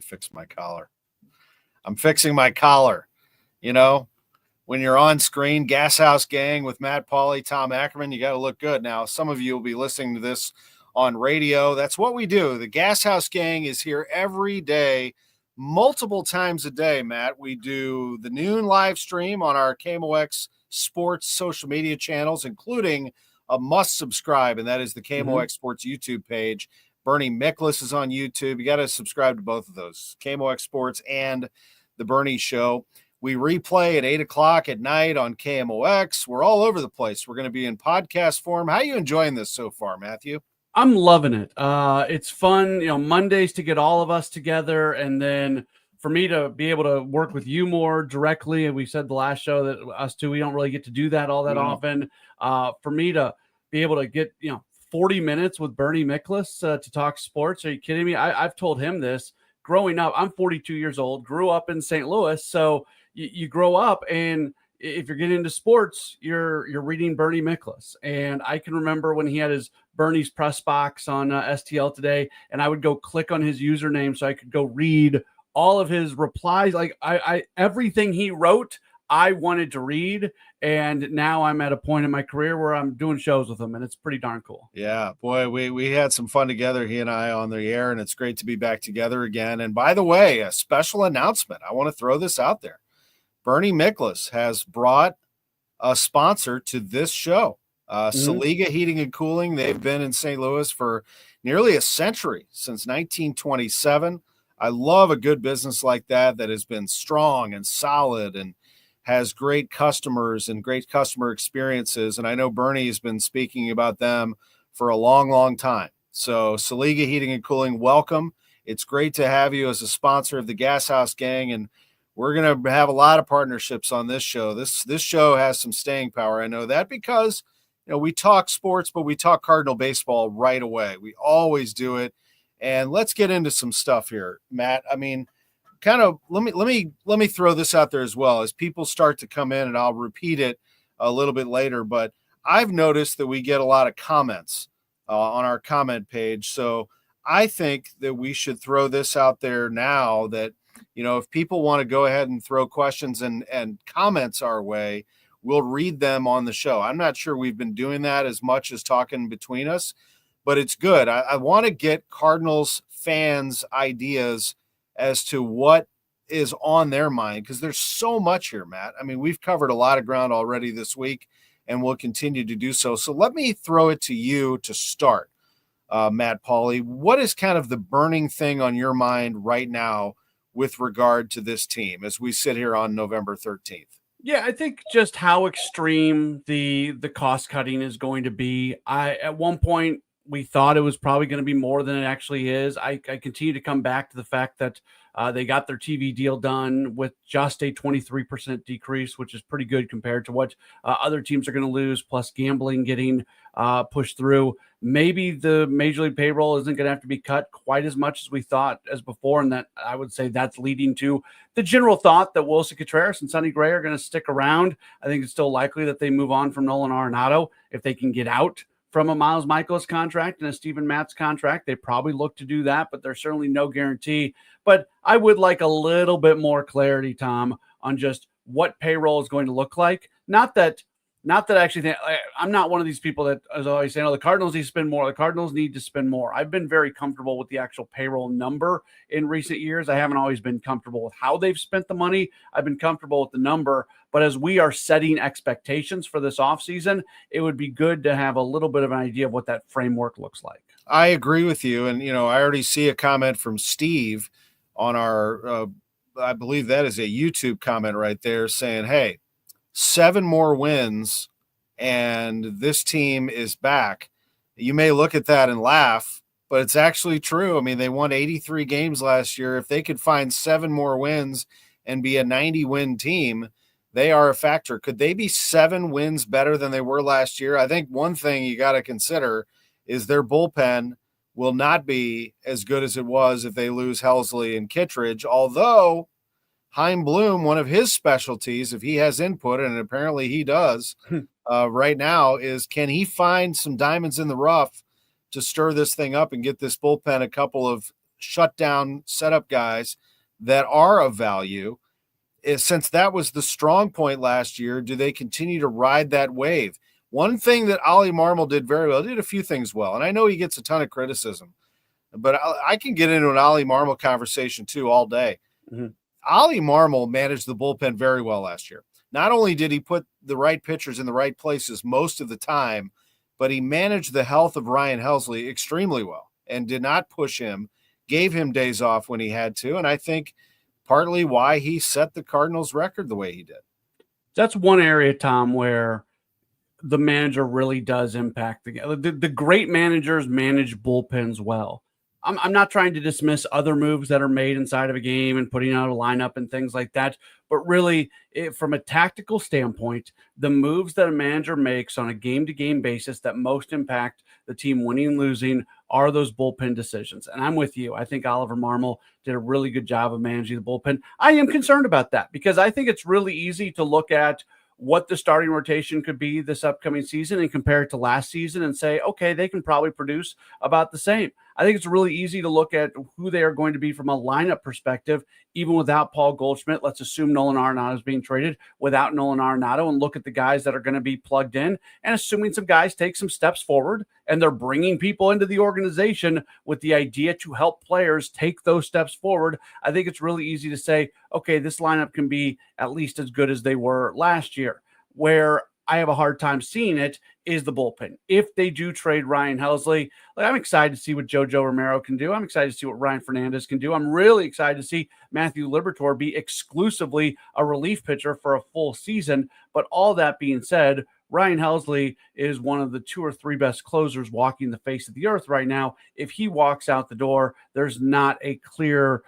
fix my collar. I'm fixing my collar. You know, when you're on screen, Gashouse Gang with Matt Pauley, Tom Ackerman, you got to look good. Now, some of you will be listening to this on radio. That's what we do. The Gashouse Gang is here every day, multiple times a day, Matt. We do the noon live stream on our KMOX Sports social media channels, including a must subscribe, and that is the KMOX Sports YouTube page. Bernie Miklasz is on YouTube. You got to subscribe to both of those, KMOX Sports and The Bernie Show. We replay at 8 o'clock at night on KMOX. We're all over the place. We're going to be in podcast form. How are you enjoying this so far, Matthew? I'm loving it. It's fun, Mondays to get all of us together, and then for me to be able to work with you more directly. And we said the last show that us two, we don't really get to do that all that often. For me to be able to get, 40 minutes with Bernie Miklasz to talk sports. Are you kidding me? I've told him this growing up. I'm 42 years old, grew up in St. Louis. So you grow up, and if you're getting into sports, you're reading Bernie Miklasz. And I can remember when he had his Bernie's press box on STL today, and I would go click on his username so I could go read all of his replies. Like I everything he wrote, I wanted to read. And now I'm at a point in my career where I'm doing shows with him, and it's pretty darn cool. Yeah, boy, we had some fun together, he and I, on the air, and it's great to be back together again. And by the way, a special announcement. I want to throw this out there. Bernie Miklasz has brought a sponsor to this show, Saliga Heating and Cooling. They've been in St. Louis for nearly a century, since 1927. I love a good business like that has been strong and solid and has great customers and great customer experiences. And I know Bernie has been speaking about them for a long, long time. So Saliga Heating and Cooling, welcome. It's great to have you as a sponsor of the Gashouse Gang. And we're going to have a lot of partnerships on this show. This show has some staying power. I know that because, we talk sports, but we talk Cardinal baseball right away. We always do it. And let's get into some stuff here, Matt. I mean, kind of let me throw this out there as well as people start to come in, and I'll repeat it a little bit later. But I've noticed that we get a lot of comments on our comment page. So I think that we should throw this out there now that, if people want to go ahead and throw questions and comments our way, we'll read them on the show. I'm not sure we've been doing that as much as talking between us, but it's good. I want to get Cardinals fans' ideas as to what is on their mind, because there's so much here, Matt. I mean, we've covered a lot of ground already this week, and we'll continue to do so. So let me throw it to you to start, Matt Pauley. What is kind of the burning thing on your mind right now with regard to this team as we sit here on November 13th? Yeah, I think just how extreme the cost cutting is going to be. At one point, we thought it was probably going to be more than it actually is. I continue to come back to the fact that they got their TV deal done with just a 23% decrease, which is pretty good compared to what other teams are going to lose, plus gambling getting pushed through. Maybe the Major League payroll isn't going to have to be cut quite as much as we thought as before, and that I would say that's leading to the general thought that Wilson Contreras and Sonny Gray are going to stick around. I think it's still likely that they move on from Nolan Arenado if they can get out from a Miles Michaelis contract and a Steven Matz contract. They probably look to do that, but there's certainly no guarantee. But I would like a little bit more clarity, Tom, on just what payroll is going to look like. Not that I actually think I'm not one of these people that is always saying, the Cardinals need to spend more. The Cardinals need to spend more. I've been very comfortable with the actual payroll number in recent years. I haven't always been comfortable with how they've spent the money. I've been comfortable with the number. But as we are setting expectations for this offseason, it would be good to have a little bit of an idea of what that framework looks like. I agree with you. And, I already see a comment from Steve on our, I believe that is a YouTube comment right there saying, hey, 7 more wins and this team is back. You may look at that and laugh, but it's actually true. I mean, they won 83 games last year. If they could find 7 more wins and be a 90-win team, they are a factor. Could they be 7 wins better than they were last year? I think one thing you got to consider is their bullpen will not be as good as it was if they lose Helsley and Kittredge, although Chaim Bloom, one of his specialties, if he has input, and apparently he does right now, is can he find some diamonds in the rough to stir this thing up and get this bullpen a couple of shutdown setup guys that are of value. Since that was the strong point last year, do they continue to ride that wave? One thing that Ollie Marmol did very well, did a few things well, and I know he gets a ton of criticism, but I can get into an Ollie Marmol conversation too all day. Mm-hmm. Ollie Marmol managed the bullpen very well last year. Not only did he put the right pitchers in the right places most of the time, but he managed the health of Ryan Helsley extremely well and did not push him, gave him days off when he had to, and I think partly why he set the Cardinals record the way he did. That's one area, Tom, where the manager really does impact the great managers manage bullpens well. I'm not trying to dismiss other moves that are made inside of a game and putting out a lineup and things like that, but really, from a tactical standpoint, the moves that a manager makes on a game-to-game basis that most impact the team winning and losing are those bullpen decisions. And I'm with you. I think Oliver Marmol did a really good job of managing the bullpen. I am concerned about that because I think it's really easy to look at what the starting rotation could be this upcoming season and compare it to last season and say, okay, they can probably produce about the same. I think it's really easy to look at who they are going to be from a lineup perspective, even without Paul Goldschmidt. Let's assume Nolan Arenado is being traded without Nolan Arenado and look at the guys that are going to be plugged in and assuming some guys take some steps forward and they're bringing people into the organization with the idea to help players take those steps forward. I think it's really easy to say, okay, this lineup can be at least as good as they were last year. Where I have a hard time seeing it is the bullpen. If they do trade Ryan Helsley, I'm excited to see what JoJo Romero can do. I'm excited to see what Ryan Fernandez can do. I'm really excited to see Matthew Liberatore be exclusively a relief pitcher for a full season. But all that being said, Ryan Helsley is one of the 2 or 3 best closers walking the face of the earth right now. If he walks out the door, there's not a clear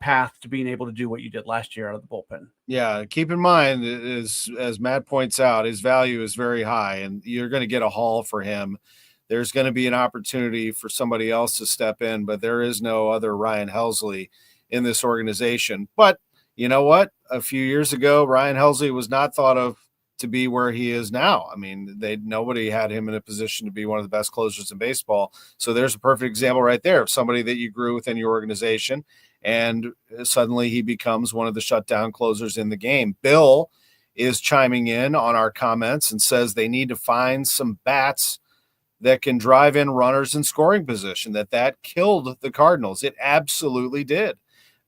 path to being able to do what you did last year out of the bullpen. Yeah, keep in mind, as Matt points out, his value is very high, and you're going to get a haul for him. There's going to be an opportunity for somebody else to step in, but there is no other Ryan Helsley in this organization. But you know what? A few years ago, Ryan Helsley was not thought of to be where he is now. I mean, nobody had him in a position to be one of the best closers in baseball. So there's a perfect example right there of somebody that you grew within your organization, and suddenly he becomes one of the shutdown closers in the game. Bill is chiming in on our comments and says they need to find some bats that can drive in runners in scoring position, that killed the Cardinals. It absolutely did.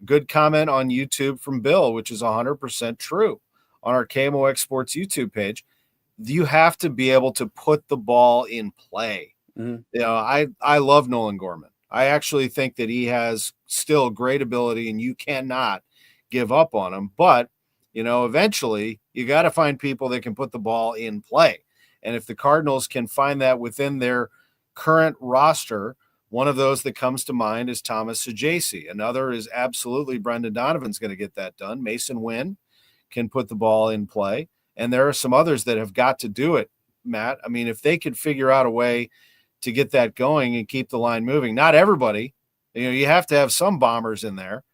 Good comment on YouTube from Bill, which is 100% true. On our KMOX Sports YouTube page, you have to be able to put the ball in play. Mm-hmm. You know, I love Nolan Gorman. I actually think that he has still great ability, and you cannot give up on him. But, you know, eventually you got to find people that can put the ball in play. And if the Cardinals can find that within their current roster, one of those that comes to mind is Thomas Saggese. Another is absolutely Brendan Donovan's going to get that done. Mason Wynn can put the ball in play. And there are some others that have got to do it, Matt. I mean, if they could figure out a way to get that going and keep the line moving, not everybody, you know, you have to have some bombers in there.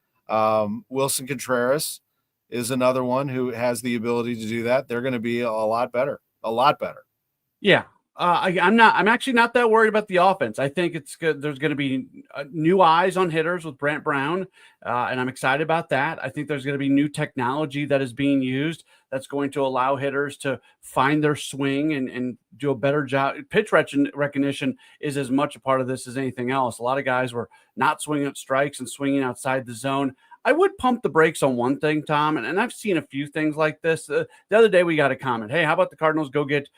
Wilson Contreras is another one who has the ability to do that. They're going to be a lot better. Yeah. I'm actually not that worried about the offense. I think it's good. There's going to be new eyes on hitters with Brant Brown, and I'm excited about that. I think there's going to be new technology that is being used that's going to allow hitters to find their swing and do a better job. Pitch recognition is as much a part of this as anything else. A lot of guys were not swinging at strikes and swinging outside the zone. I would pump the brakes on one thing, Tom, and I've seen a few things like this. The other day we got a comment, hey, how about the Cardinals go get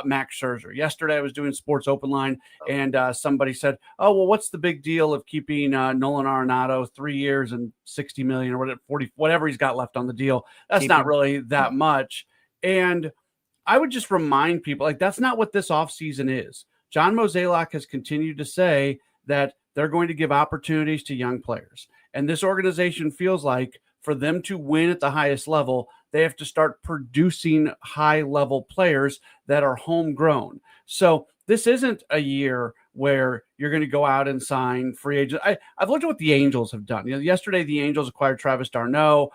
Max Scherzer? Yesterday I was doing Sports Open Line, and somebody said, oh, well, what's the big deal of keeping Nolan Arenado 3 years and $60 million or whatever, 40, whatever he's got left on the deal? That's not really that much. And I would just remind people, like, that's not what this offseason is. John Mozeliak has continued to say that they're going to give opportunities to young players. And this organization feels like for them to win at the highest level, they have to start producing high-level players that are homegrown. So this isn't a year where you're going to go out and sign free agents. I've looked at what the Angels have done. You know, yesterday the Angels acquired Travis d'Arnaud.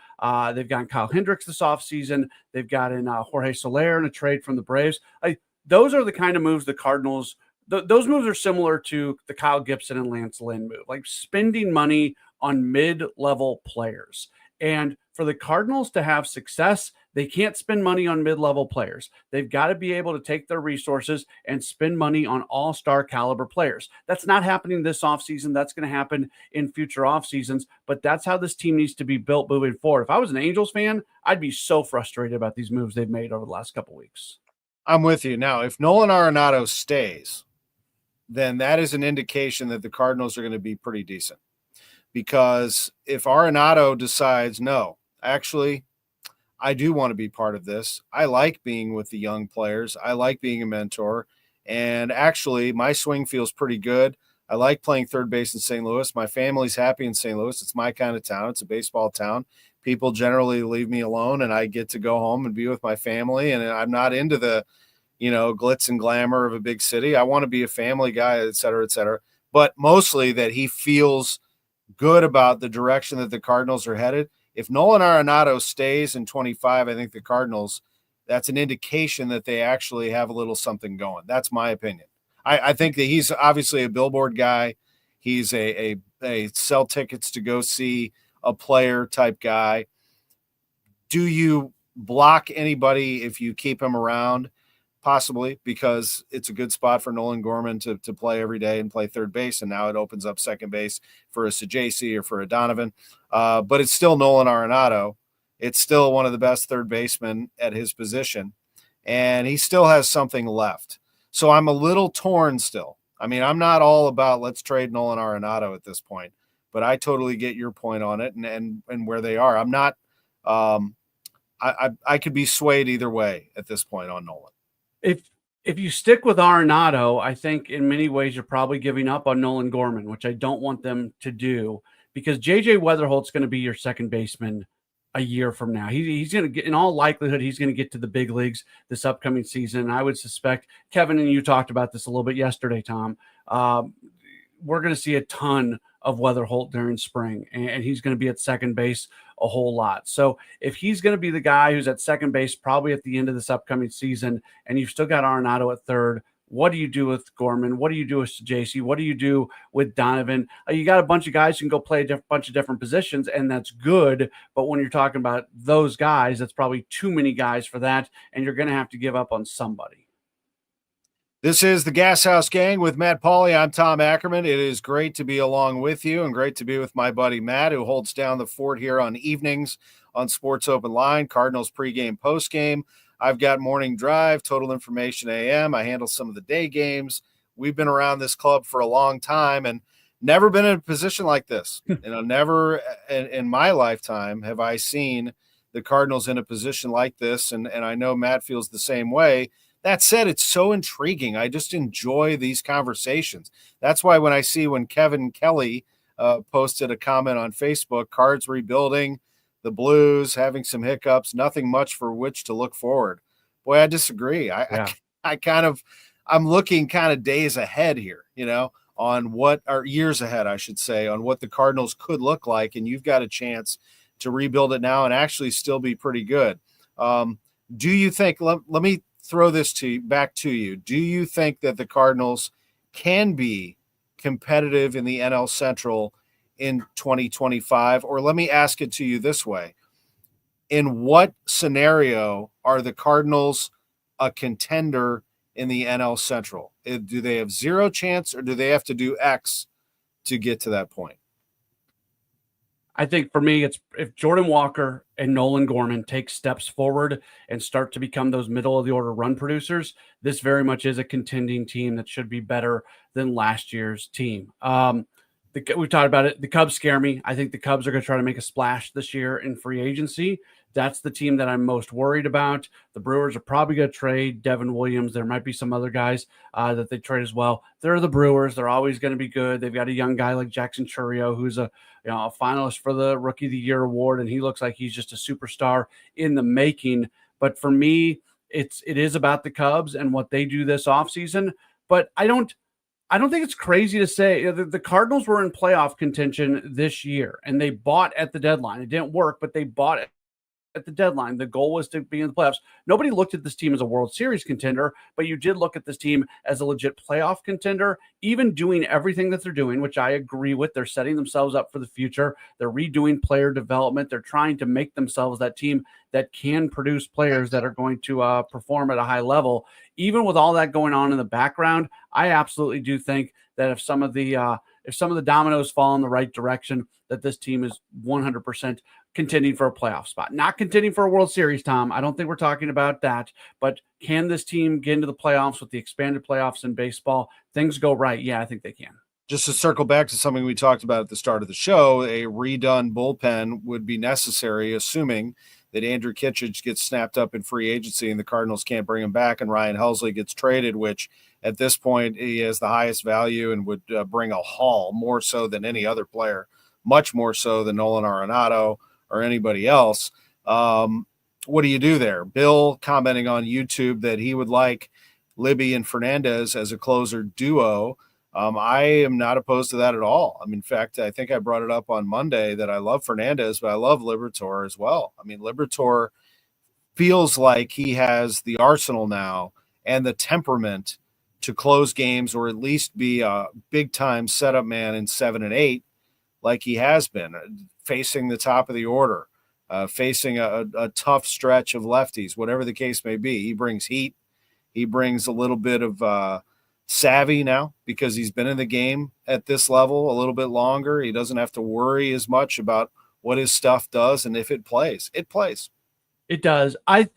They've gotten Kyle Hendricks this offseason. They've gotten Jorge Soler in a trade from the Braves. Those are the kind of moves the Cardinals those moves are similar to the Kyle Gibson and Lance Lynn move, like spending money on mid-level players. And for the Cardinals to have success, they can't spend money on mid-level players. They've got to be able to take their resources and spend money on all-star caliber players. That's not happening this offseason. That's going to happen in future off seasons, but that's how this team needs to be built moving forward. If I was an Angels fan, I'd be so frustrated about these moves they've made over the last couple weeks. I'm with you. Now, if Nolan Arenado stays, then that is an indication that the Cardinals are going to be pretty decent. Because if Arenado decides, no, actually, I do want to be part of this. I like being with the young players. I like being a mentor. And actually, my swing feels pretty good. I like playing third base in St. Louis. My family's happy in St. Louis. It's my kind of town. It's a baseball town. People generally leave me alone, and I get to go home and be with my family. And I'm not into the, glitz and glamour of a big city. I want to be a family guy, et cetera, et cetera. But mostly that he feels good about the direction that the Cardinals are headed. If Nolan Arenado stays in 25, I think the Cardinals, that's an indication that they actually have a little something going. That's my opinion. I think that he's obviously a billboard guy. He's a sell tickets to go see a player type guy. Do you block anybody if you keep him around? Possibly, because it's a good spot for Nolan Gorman to play every day and play third base, and now it opens up second base for a Sajacy or for a Donovan. But it's still Nolan Arenado. It's still one of the best third basemen at his position, and he still has something left. So I'm a little torn still. I mean, I'm not all about let's trade Nolan Arenado at this point, but I totally get your point on it and where they are. I'm not I could be swayed either way at this point on Nolan. If you stick with Arenado, I think in many ways you're probably giving up on Nolan Gorman, which I don't want them to do, because JJ Weatherholt's going to be your second baseman a year from now. He's going to get, in all likelihood, he's going to get to the big leagues this upcoming season. And I would suspect, Kevin and you talked about this a little bit yesterday, Tom. We're going to see a ton of Weatherholt during spring, and he's going to be at second base a whole lot. So if he's going to be the guy who's at second base probably at the end of this upcoming season, and you've still got Arenado at third, what do you do with Gorman? What do you do with JC? What do you do with Donovan? You got a bunch of guys who can go play a bunch of different positions, and that's good. But when you're talking about those guys, that's probably too many guys for that, and you're going to have to give up on somebody. This is the Gashouse Gang with Matt Pauley. I'm Tom Ackerman. It is great to be along with you and great to be with my buddy Matt, who holds down the fort here on evenings on Sports Open Line, Cardinals pregame, postgame. I've got Morning Drive, Total Information AM. I handle some of the day games. We've been around this club for a long time and never been in a position like this. Never in my lifetime have I seen the Cardinals in a position like this, and I know Matt feels the same way. That said, it's so intriguing. I just enjoy these conversations. That's why when Kevin Kelly posted a comment on Facebook, Cards rebuilding, the Blues having some hiccups, nothing much for which to look forward. Boy, I disagree. I'm looking kind of days ahead here, on what are years ahead, I should say, on what the Cardinals could look like. And you've got a chance to rebuild it now and actually still be pretty good. Do you think, let me throw this back to you. Do you think that the Cardinals can be competitive in the NL Central in 2025? Or let me ask it to you this way. In what scenario are the Cardinals a contender in the NL Central? Do they have zero chance, or do they have to do X to get to that point? I think for me, it's if Jordan Walker and Nolan Gorman take steps forward and start to become those middle of the order run producers, this very much is a contending team that should be better than last year's team. We've talked about it. The Cubs scare me. I think the Cubs are going to try to make a splash this year in free agency. That's the team that I'm most worried about. The Brewers are probably going to trade Devin Williams. There might be some other guys that they trade as well. They're the Brewers. They're always going to be good. They've got a young guy like Jackson Chourio, who's a finalist for the Rookie of the Year award, and he looks like he's just a superstar in the making. But for me, it is about the Cubs and what they do this offseason. But I don't think it's crazy to say the Cardinals were in playoff contention this year, and they bought at the deadline. It didn't work, but they bought it at the deadline. The goal was to be in the playoffs. Nobody looked at this team as a World Series contender, but you did look at this team as a legit playoff contender, even doing everything that they're doing, which I agree with. They're setting themselves up for the future. They're redoing player development. They're trying to make themselves that team that can produce players that are going to perform at a high level. Even with all that going on in the background, I absolutely do think that if some of the dominoes fall in the right direction, that this team is 100% contending for a playoff spot. Not contending for a World Series, Tom. I don't think we're talking about that. But can this team get into the playoffs with the expanded playoffs in baseball? Things go right. Yeah, I think they can. Just to circle back to something we talked about at the start of the show, a redone bullpen would be necessary, assuming that Andrew Kittredge gets snapped up in free agency and the Cardinals can't bring him back, and Ryan Helsley gets traded, which at this point he has the highest value and would bring a haul more so than any other player, much more so than Nolan Arenado or anybody else. What do you do there? Bill commenting on YouTube that he would like Libby and Fernandez as a closer duo. I am not opposed to that at all. I mean, in fact, I think I brought it up on Monday that I love Fernandez, but I love Liberatore as well. I mean, Liberatore feels like he has the arsenal now and the temperament to close games, or at least be a big-time setup man in 7 and 8, like he has been, facing the top of the order, facing a tough stretch of lefties, whatever the case may be. He brings heat. He brings a little bit of savvy now because he's been in the game at this level a little bit longer. He doesn't have to worry as much about what his stuff does, and if it plays, it plays. It does. I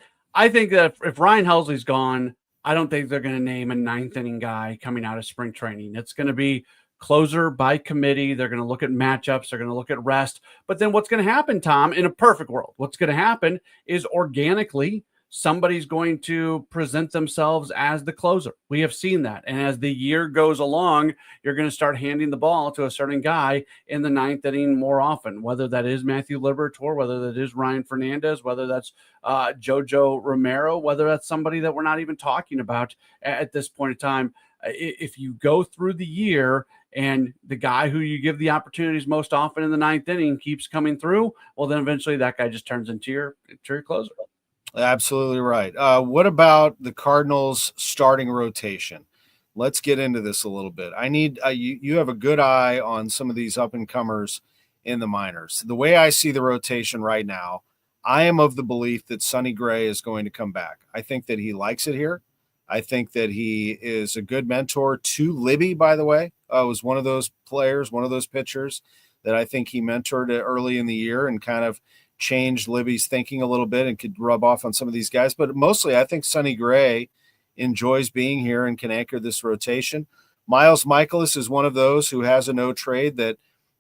think that if Ryan Helsley's gone, I don't think they're going to name a ninth inning guy coming out of spring training. It's going to be closer by committee. They're going to look at matchups. They're going to look at rest. But then what's going to happen, Tom, in a perfect world, what's going to happen is organically somebody's going to present themselves as the closer. We have seen that. And as the year goes along, you're going to start handing the ball to a certain guy in the ninth inning more often, whether that is Matthew Liberatore, whether that is Ryan Fernandez, whether that's Jojo Romero, whether that's somebody that we're not even talking about at this point in time. If you go through the year and the guy who you give the opportunities most often in the ninth inning keeps coming through, well, then eventually that guy just turns into your closer. Absolutely right. What about the Cardinals starting rotation? Let's get into this a little bit. I need you have a good eye on some of these up and comers in the minors. The way I see the rotation right now, I am of the belief that Sonny Gray is going to come back. I think that he likes it here. I think that he is a good mentor to Libby, by the way. Was one of those players, one of those pitchers that I think he mentored early in the year and kind of changed Libby's thinking a little bit and could rub off on some of these guys. But mostly I think Sonny Gray enjoys being here and can anchor this rotation. Miles Michaelis is one of those who has a no trade that,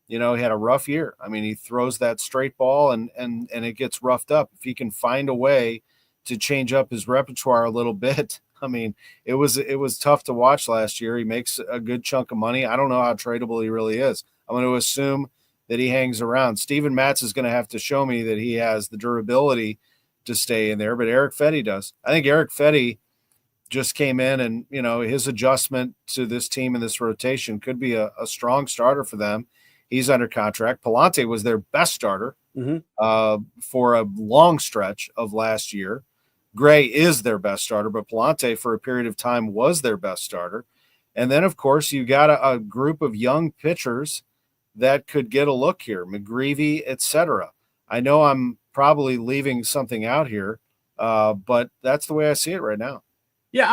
he had a rough year. I mean, he throws that straight ball and it gets roughed up. If he can find a way to change up his repertoire a little bit, I mean, it was tough to watch last year. He makes a good chunk of money. I don't know how tradable he really is. I'm going to assume that he hangs around. Steven Matz is going to have to show me that he has the durability to stay in there, but Eric Fetty does. I think Eric Fetty just came in and, his adjustment to this team and this rotation could be a strong starter for them. He's under contract. Palante was their best starter for a long stretch of last year. Gray is their best starter, but Palante for a period of time was their best starter. And then, of course, you got a group of young pitchers that could get a look here, McGreevy, etc. I know I'm probably leaving something out here, but that's the way I see it right now. Yeah,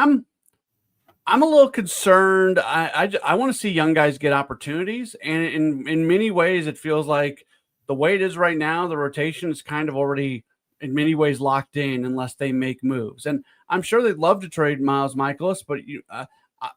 I'm a little concerned. I want to see young guys get opportunities, and in many ways, it feels like the way it is right now, the rotation is kind of already in many ways locked in unless they make moves. And I'm sure they'd love to trade Miles Michaelis, but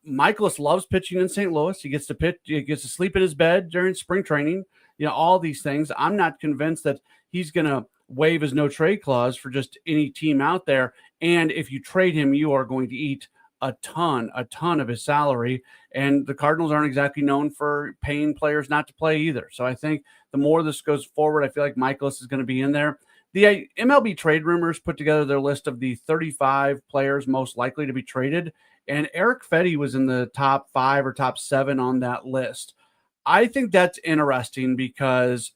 Michaelis loves pitching in St. Louis. He gets to pitch. He gets to sleep in his bed during spring training. All these things. I'm not convinced that he's going to waive his no trade clause for just any team out there. And if you trade him, you are going to eat a ton of his salary. And the Cardinals aren't exactly known for paying players not to play either. So I think the more this goes forward, I feel like Michaelis is going to be in there. The MLB trade rumors put together their list of the 35 players most likely to be traded. And Eric Fetty was in the top 5 or top 7 on that list. I think that's interesting because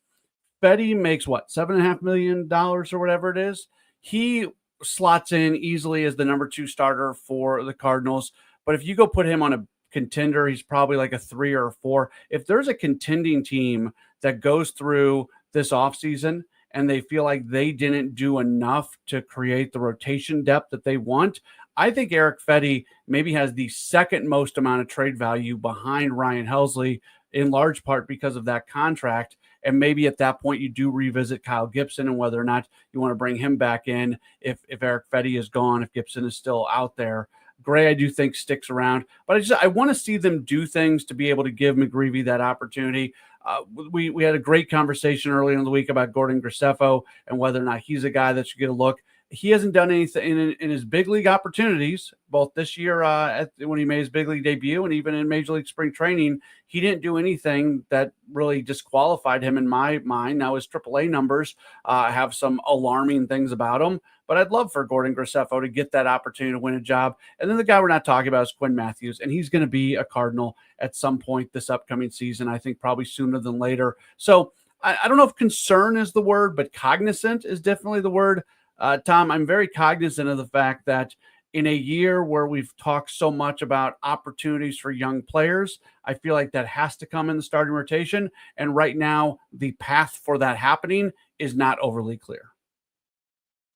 Fetty makes what, $7.5 million or whatever it is. He slots in easily as the number 2 starter for the Cardinals. But if you go put him on a contender, he's probably like a 3 or a 4. If there's a contending team that goes through this offseason and they feel like they didn't do enough to create the rotation depth that they want, I think Eric Fetty maybe has the second most amount of trade value behind Ryan Helsley, in large part because of that contract. And maybe at that point you do revisit Kyle Gibson and whether or not you want to bring him back in if Eric Fetty is gone, if Gibson is still out there. Gray, I do think, sticks around, but I want to see them do things to be able to give McGreevy that opportunity. We had a great conversation earlier in the week about Gordon Graceffo and whether or not he's a guy that should get a look. He hasn't done anything in his big league opportunities, both this year when he made his big league debut and even in Major League Spring Training. He didn't do anything that really disqualified him in my mind. Now his AAA numbers have some alarming things about him, but I'd love for Gordon Graceffo to get that opportunity to win a job. And then the guy we're not talking about is Quinn Matthews, and he's going to be a Cardinal at some point this upcoming season, I think probably sooner than later. So I don't know if concern is the word, but cognizant is definitely the word. Tom, I'm very cognizant of the fact that in a year where we've talked so much about opportunities for young players, I feel like that has to come in the starting rotation. And right now, the path for that happening is not overly clear.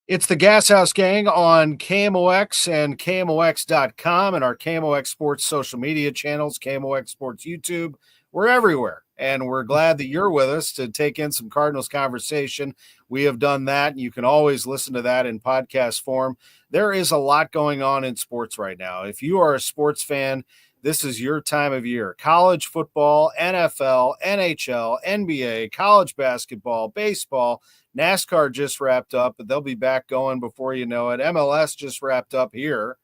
It's the Gashouse Gang on KMOX and KMOX.com and our KMOX Sports social media channels, KMOX Sports YouTube. We're everywhere. And we're glad that you're with us to take in some Cardinals conversation. We have done that, and you can always listen to that in podcast form. There is a lot going on in sports right now. If you are a sports fan, this is your time of year. College football, NFL, NHL, NBA, college basketball, baseball, NASCAR just wrapped up, but they'll be back going before you know it. MLS just wrapped up here,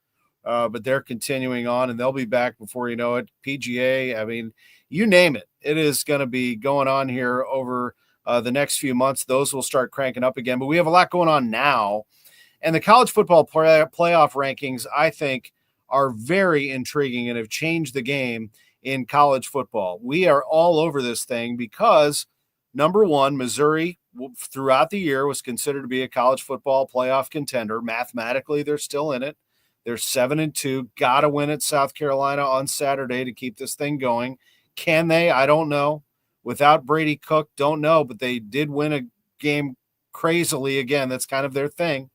but they're continuing on, and they'll be back before you know it. PGA, I mean, you name it. It is going to be going on here over the next few months. Those will start cranking up again, but we have a lot going on now. And the college football playoff rankings, I think, are very intriguing and have changed the game in college football. We are all over this thing because, number one, Missouri throughout the year was considered to be a college football playoff contender. Mathematically, they're still in it. They're 7-2. Got to win at South Carolina on Saturday to keep this thing going. Can they? I don't know. Without Brady Cook, don't know, but they did win a game crazily again. That's kind of their thing.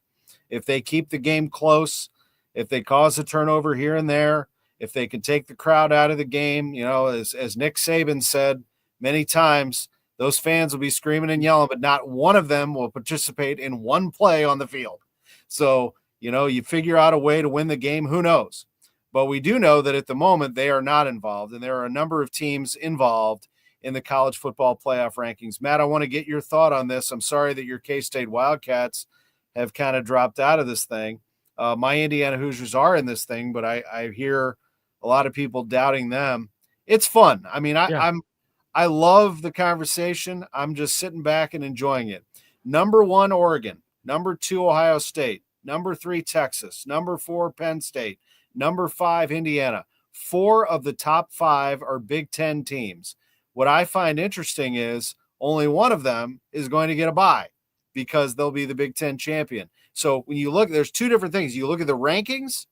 If they keep the game close, if they cause a turnover here and there, if they can take the crowd out of the game, you know, as Nick Saban said many times, those fans will be screaming and yelling, but not one of them will participate in one play on the field. So, you know, you figure out a way to win the game. Who knows? But we do know that at the moment they are not involved, and there are a number of teams involved in the college football playoff rankings. Matt, I want to get your thought on this. I'm sorry that your K-State Wildcats have kind of dropped out of this thing. My Indiana Hoosiers are in this thing, but I hear a lot of people doubting them. It's fun. I mean, I love the conversation. I'm just sitting back and enjoying it. Number 1, Oregon. Number 2, Ohio State. Number 3, Texas. Number 4, Penn State. Number 5, Indiana. 4 of the top 5 are Big Ten teams. What I find interesting is only one of them is going to get a bye because they'll be the Big Ten champion. So when you look, there's 2 different things. You look at the rankings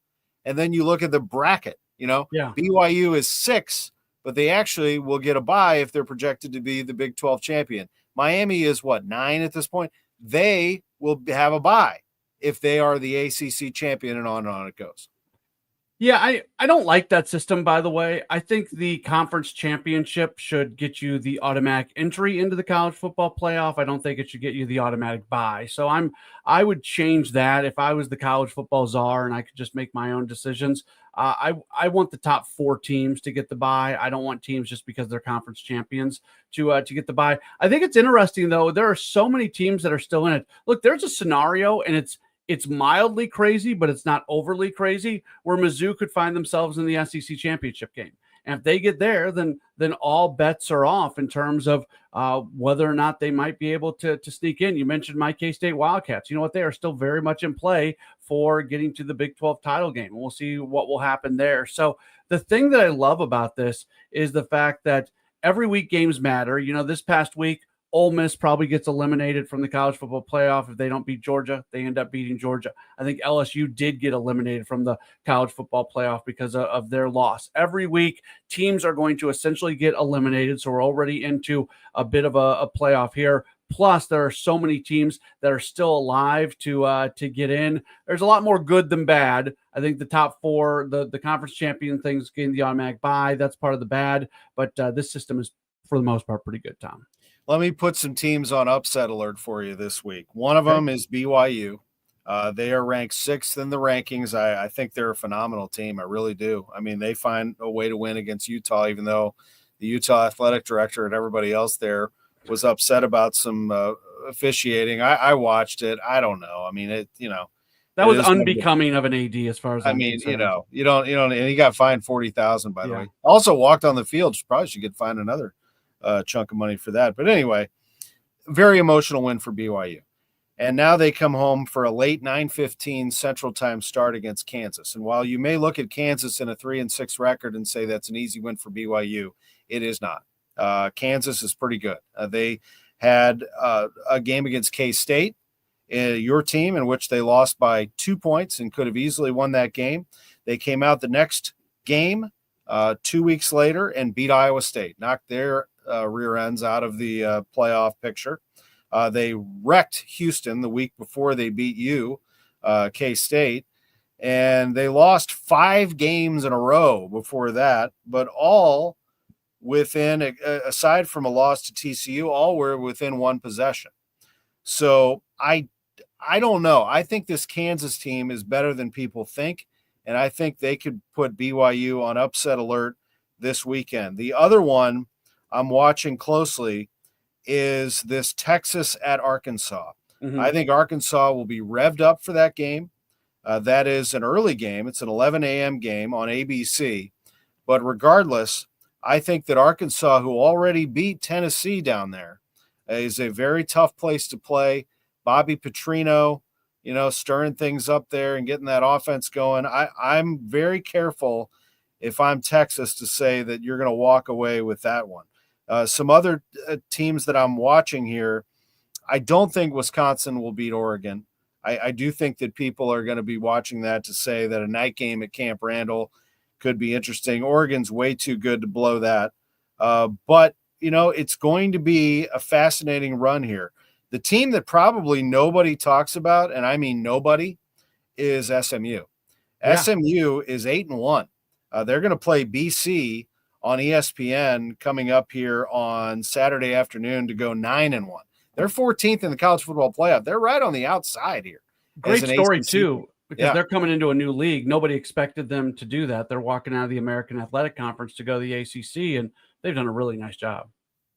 and then you look at the bracket. You know, BYU is 6, but they actually will get a bye if they're projected to be the Big 12 champion. Miami is 9 at this point. They will have a bye if they are the ACC champion, and on it goes. Yeah, I don't like that system, by the way. I think the conference championship should get you the automatic entry into the college football playoff. I don't think it should get you the automatic bye. So I would change that if I was the college football czar and I could just make my own decisions. I want the top 4 teams to get the bye. I don't want teams just because they're conference champions to get the bye. I think it's interesting, though. There are so many teams that are still in it. Look, there's a scenario, and it's mildly crazy, but it's not overly crazy, where Mizzou could find themselves in the SEC championship game. And if they get there, then all bets are off in terms of whether or not they might be able to sneak in. You mentioned my K-State Wildcats. You know what? They are still very much in play for getting to the Big 12 title game. We'll see what will happen there. So the thing that I love about this is the fact that every week games matter. You know, this past week, Ole Miss probably gets eliminated from the college football playoff if they don't beat Georgia. They end up beating Georgia. I think LSU did get eliminated from the college football playoff because of their loss. Every week, teams are going to essentially get eliminated, so we're already into a bit of a playoff here. Plus, there are so many teams that are still alive to get in. There's a lot more good than bad. I think the top four, the conference champion things getting the automatic bye, that's part of the bad. But this system is, for the most part, pretty good, Tom. Let me put some teams on upset alert for you this week. One of Okay. them is BYU. They are ranked 6th in the rankings. I think they're a phenomenal team. I really do. I mean, they find a way to win against Utah, even though the Utah athletic director and everybody else there was upset about some officiating. I watched it. I don't know. I mean, that was unbecoming of an AD as far as I'm concerned. You don't, and he got fined 40,000, by the way. Also walked on the field. Probably should get fined another chunk of money for that. But anyway, very emotional win for BYU. And now they come home for a late 9:15 Central Time start against Kansas. And while you may look at Kansas in a 3-6 record and say that's an easy win for BYU, it is not. Kansas is pretty good. They had a game against K-State, your team, in which they lost by 2 points and could have easily won that game. They came out the next game 2 weeks later and beat Iowa State, knocked their rear ends out of the playoff picture. They wrecked Houston the week before they beat K-State, and they lost 5 games in a row before that, but all within, aside from a loss to TCU, all were within one possession. So I don't know. I think this Kansas team is better than people think, and I think they could put BYU on upset alert this weekend. The other one I'm watching closely is this Texas at Arkansas. Mm-hmm. I think Arkansas will be revved up for that game. That is an early game. It's an 11 a.m. game on ABC. But regardless, I think that Arkansas, who already beat Tennessee down there, is a very tough place to play. Bobby Petrino, stirring things up there and getting that offense going. I'm very careful if I'm Texas to say that you're going to walk away with that one. Some other teams that I'm watching here, I don't think Wisconsin will beat Oregon. I do think that people are going to be watching that to say that a night game at Camp Randall could be interesting. Oregon's way too good to blow that. But, it's going to be a fascinating run here. The team that probably nobody talks about, and I mean nobody, is SMU. Yeah. SMU is 8-1. They're going to play BC on ESPN coming up here on Saturday afternoon to go 9-1. They're 14th in the college football playoff. They're right on the outside here. Great story, too, because they're coming into a new league. Nobody expected them to do that. They're walking out of the American Athletic Conference to go to the ACC, and they've done a really nice job.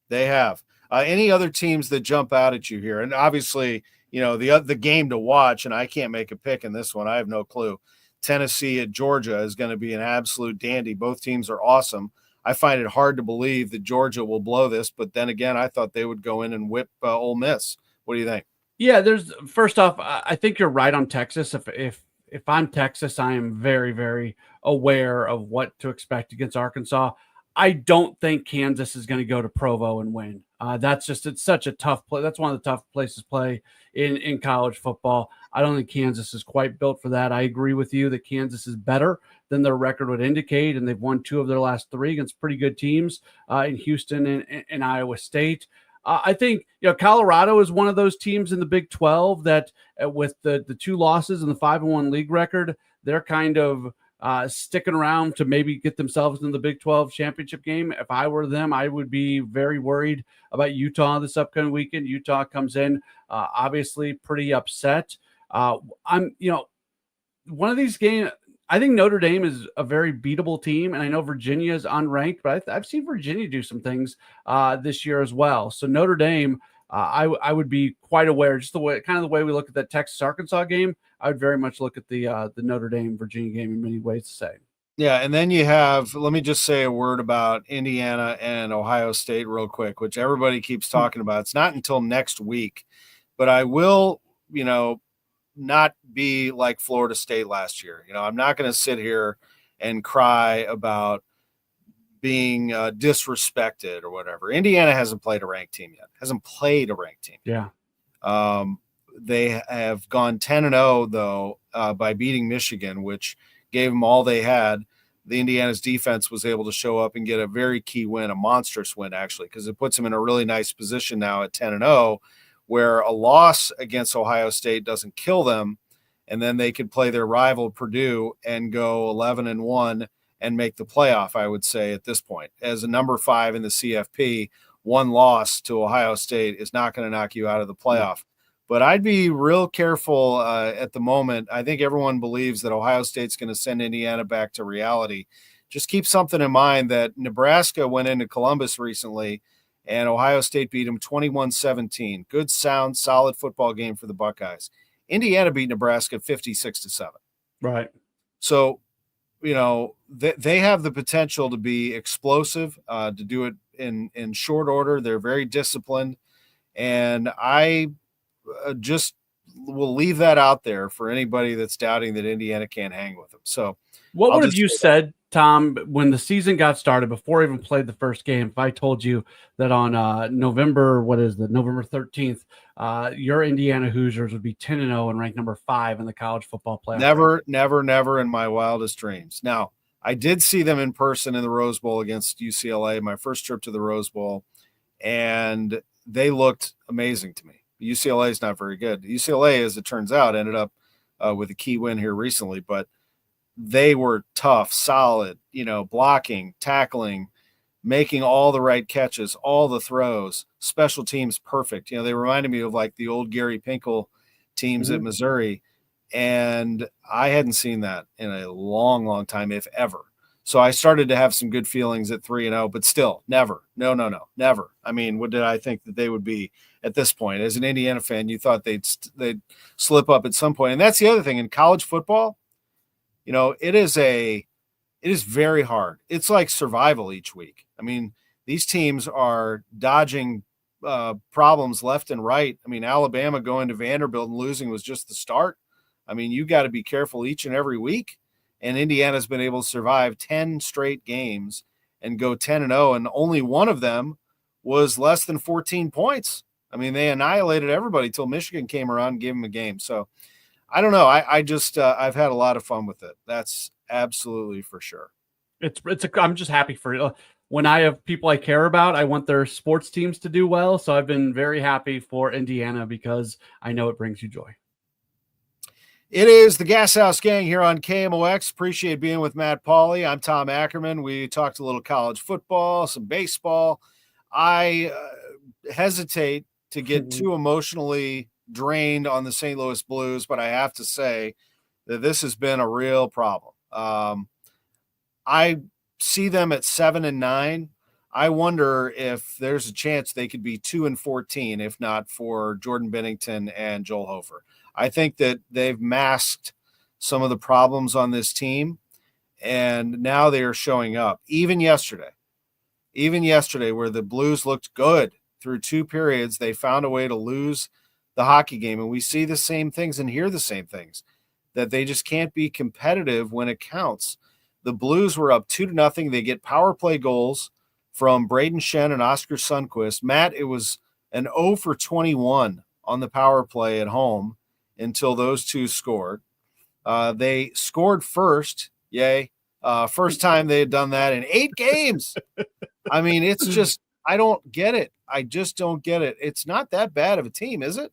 They have. Any other teams that jump out at you here? And obviously, the game to watch, and I can't make a pick in this one. I have no clue. Tennessee at Georgia is going to be an absolute dandy. Both teams are awesome. I find it hard to believe that Georgia will blow this, but then again, I thought they would go in and whip Ole Miss. What do you think? Yeah, first off, I think you're right on Texas. If I'm Texas, I am very, very aware of what to expect against Arkansas. I don't think Kansas is going to go to Provo and win. It's such a tough play. That's one of the tough places to play in college football. I don't think Kansas is quite built for that. I agree with you that Kansas is better than their record would indicate, and they've won 2 of their last 3 against pretty good teams in Houston and Iowa State. I think Colorado is one of those teams in the Big 12 that with the 2 losses and the 5-1 league record, they're kind of sticking around to maybe get themselves in the Big 12 championship game. If I were them, I would be very worried about Utah this upcoming weekend. Utah comes in obviously pretty upset. One of these games, I think Notre Dame is a very beatable team, and I know Virginia is unranked, but I've seen Virginia do some things this year as well. So Notre Dame, I would be quite aware, just the way we look at that Texas-Arkansas game. I would very much look at the Notre Dame-Virginia game in many ways to say. Yeah, and then you have, let me just say a word about Indiana and Ohio State real quick, which everybody keeps talking about. It's not until next week, but I will, not be like Florida State last year. I'm not going to sit here and cry about being disrespected or whatever. Indiana hasn't played a ranked team yet. Yeah. They have gone 10-0 though by beating Michigan, which gave them all they had. The Indiana's defense was able to show up and get a very key win, a monstrous win actually, because it puts them in a really nice position now at 10-0, where a loss against Ohio State doesn't kill them, and then they could play their rival Purdue and go 11-1 and make the playoff. I would say at this point, as a number 5 in the CFP, one loss to Ohio State is not going to knock you out of the playoff. But I'd be real careful at the moment. I think everyone believes that Ohio State's going to send Indiana back to reality. Just keep something in mind that Nebraska went into Columbus recently, and Ohio State beat them 21-17. Good, sound, solid football game for the Buckeyes. Indiana beat Nebraska 56-7. Right. So, they have the potential to be explosive, to do it in short order. They're very disciplined, and I just will leave that out there for anybody that's doubting that Indiana can't hang with them. So what would have you said, Tom, when the season got started, before I even played the first game, if I told you that on November 13th, your Indiana Hoosiers would be 10-0 and ranked number 5 in the college football playoff? Never in my wildest dreams. Now, I did see them in person in the Rose Bowl against UCLA, my first trip to the Rose Bowl, and they looked amazing to me. UCLA is not very good. UCLA, as it turns out, ended up with a key win here recently, but they were tough, solid, blocking, tackling, making all the right catches, all the throws, special teams perfect. They reminded me of like the old Gary Pinkel teams at Missouri, and I hadn't seen that in a long, long time, if ever. So I started to have some good feelings at 3-0, but still, never. No, never. I mean, what did I think that they would be at this point? As an Indiana fan, you thought they'd slip up at some point. And that's the other thing in college football. It is very hard. It's like survival each week. I mean, these teams are dodging problems left and right. I mean, Alabama going to Vanderbilt and losing was just the start. I mean, you got to be careful each and every week. And Indiana's been able to survive 10 straight games and go 10-0, and only one of them was less than 14 points. I mean, they annihilated everybody till Michigan came around and gave them a game. So I don't know. I've had a lot of fun with it. That's absolutely for sure. I'm just happy for you. When I have people I care about, I want their sports teams to do well. So I've been very happy for Indiana because I know it brings you joy. It is the Gashouse Gang here on KMOX. Appreciate being with Matt Pauley. I'm Tom Ackerman. We talked a little college football, some baseball. I hesitate to get too emotionally drained on the St. Louis Blues, but I have to say that this has been a real problem. I see them at 7-9. I wonder if there's a chance they could be 2-14, if not for Jordan Bennington and Joel Hofer. I think that they've masked some of the problems on this team, and now they are showing up. Even yesterday, where the Blues looked good through 2 periods, they found a way to lose the hockey game. And we see the same things and hear the same things, that they just can't be competitive when it counts. The Blues were up 2-0. They get power play goals from Braden Shen and Oscar Sundquist. Matt, it was an 0 for 21 on the power play at home until those two scored. They scored first. Yay. First time they had done that in 8 games. I mean, it's just, I don't get it. I just don't get it. It's not that bad of a team, is it?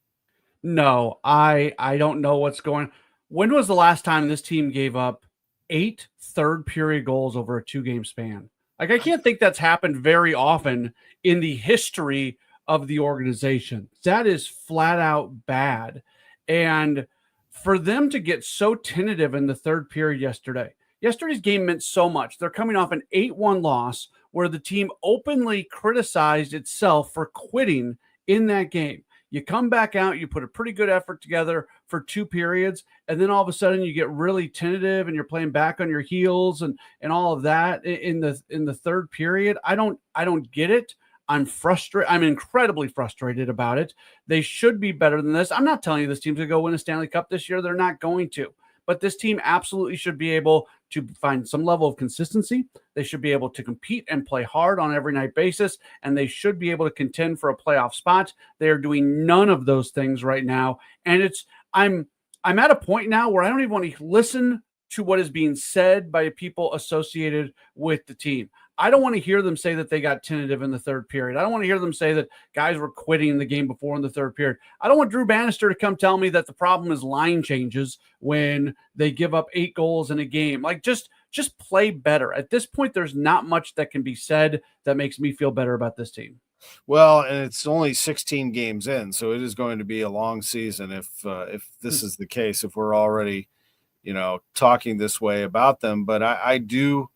No, I don't know what's going on. When was the last time this team gave up 8 third period goals over a 2-game span? Like, I can't think that's happened very often in the history of the organization. That is flat out bad. And for them to get so tentative in the third period yesterday's game meant so much. They're coming off an 8-1 loss where the team openly criticized itself for quitting in that game. You come back out, you put a pretty good effort together for 2 periods, and then all of a sudden you get really tentative and you're playing back on your heels and all of that in the third period. I don't get it. I'm frustrated. I'm incredibly frustrated about it. They should be better than this. I'm not telling you this team's going to go win a Stanley Cup this year. They're not going to. but this team absolutely should be able to find some level of consistency. They should be able to compete and play hard on every night basis, and they should be able to contend for a playoff spot. They are doing none of those things right now, and I'm at a point now where I don't even want to listen to what is being said by people associated with the team. I don't want to hear them say that they got tentative in the third period. I don't want to hear them say that guys were quitting the game before in the third period. I don't want Drew Bannister to come tell me that the problem is line changes when they give up 8 goals in a game. Like, just play better. At this point, there's not much that can be said that makes me feel better about this team. Well, and it's only 16 games in, so it is going to be a long season if this is the case, if we're already, talking this way about them. But I do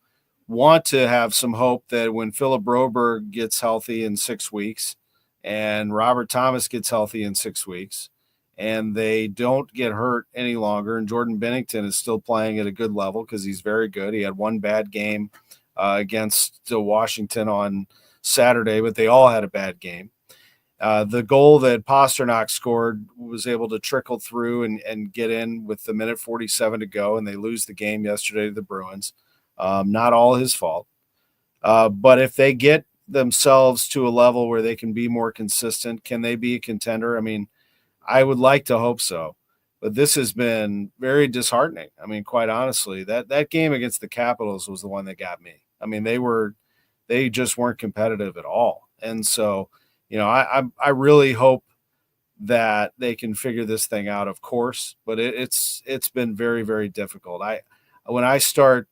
want to have some hope that when Philip Broberg gets healthy in 6 weeks and Robert Thomas gets healthy in 6 weeks and they don't get hurt any longer, and Jordan Binnington is still playing at a good level because he's very good. He had one bad game against Washington on Saturday, but they all had a bad game. The goal that Pasternak scored was able to trickle through and get in with the minute 47 to go, and they lose the game yesterday to the Bruins. Not all his fault. But if they get themselves to a level where they can be more consistent, can they be a contender? I mean, I would like to hope so. But this has been very disheartening. I mean, quite honestly, that game against the Capitals was the one that got me. I mean, they just weren't competitive at all. And so, I really hope that they can figure this thing out, of course, but it's been very, very difficult. When I start,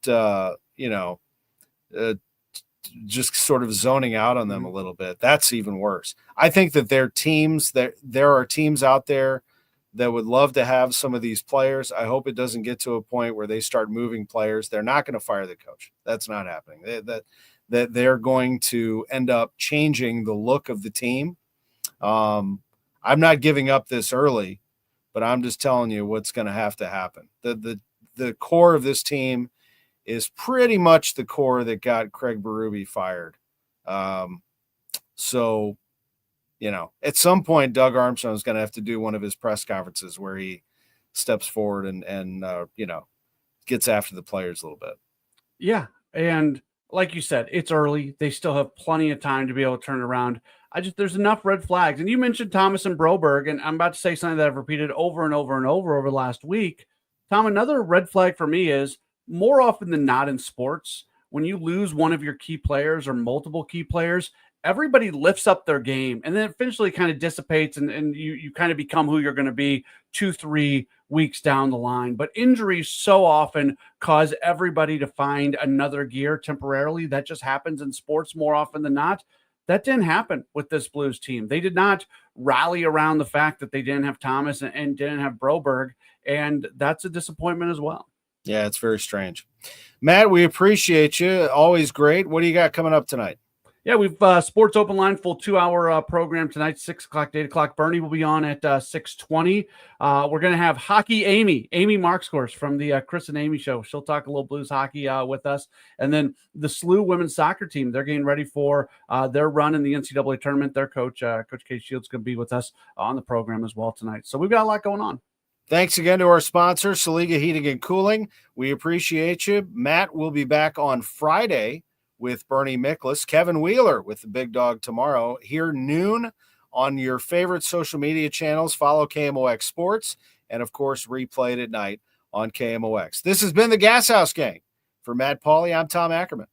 just sort of zoning out on them a little bit, that's even worse. I think that there are teams out there that would love to have some of these players. I hope it doesn't get to a point where they start moving players. They're not going to fire the coach. That's not happening. That they're going to end up changing the look of the team. I'm not giving up this early, but I'm just telling you what's going to have to happen. The core of this team is pretty much the core that got Craig Berube fired. So, at some point, Doug Armstrong is going to have to do one of his press conferences where he steps forward and gets after the players a little bit. Yeah. And like you said, it's early. They still have plenty of time to be able to turn it around. There's enough red flags. And you mentioned Thomas and Broberg, and I'm about to say something that I've repeated over and over and over the last week. Tom, another red flag for me is more often than not in sports, when you lose one of your key players or multiple key players, everybody lifts up their game and then it eventually kind of dissipates and you kind of become who you're going to be 2-3 weeks down the line. But injuries so often cause everybody to find another gear temporarily. That just happens in sports more often than not. That didn't happen with this Blues team. They did not rally around the fact that they didn't have Thomas and didn't have Broberg, and that's a disappointment as well. Yeah, it's very strange. Matt, we appreciate you. Always great. What do you got coming up tonight? Yeah, we've Sports Open Line, full 2-hour program tonight, 6 o'clock to 8 o'clock. Bernie will be on at 6:20. We're going to have Hockey Amy Markscourse from the Chris and Amy show. She'll talk a little Blues hockey with us. And then the SLU women's soccer team, they're getting ready for their run in the NCAA tournament. Their coach, Coach Kate Shields, going to be with us on the program as well tonight. So we've got a lot going on. Thanks again to our sponsor, Saliga Heating and Cooling. We appreciate you. Matt will be back on Friday with Bernie Miklasz. Kevin Wheeler with the Big Dog tomorrow. Here noon on your favorite social media channels. Follow KMOX Sports and, of course, replayed at night on KMOX. This has been the Gashouse Gang. For Matt Pauley, I'm Tom Ackerman.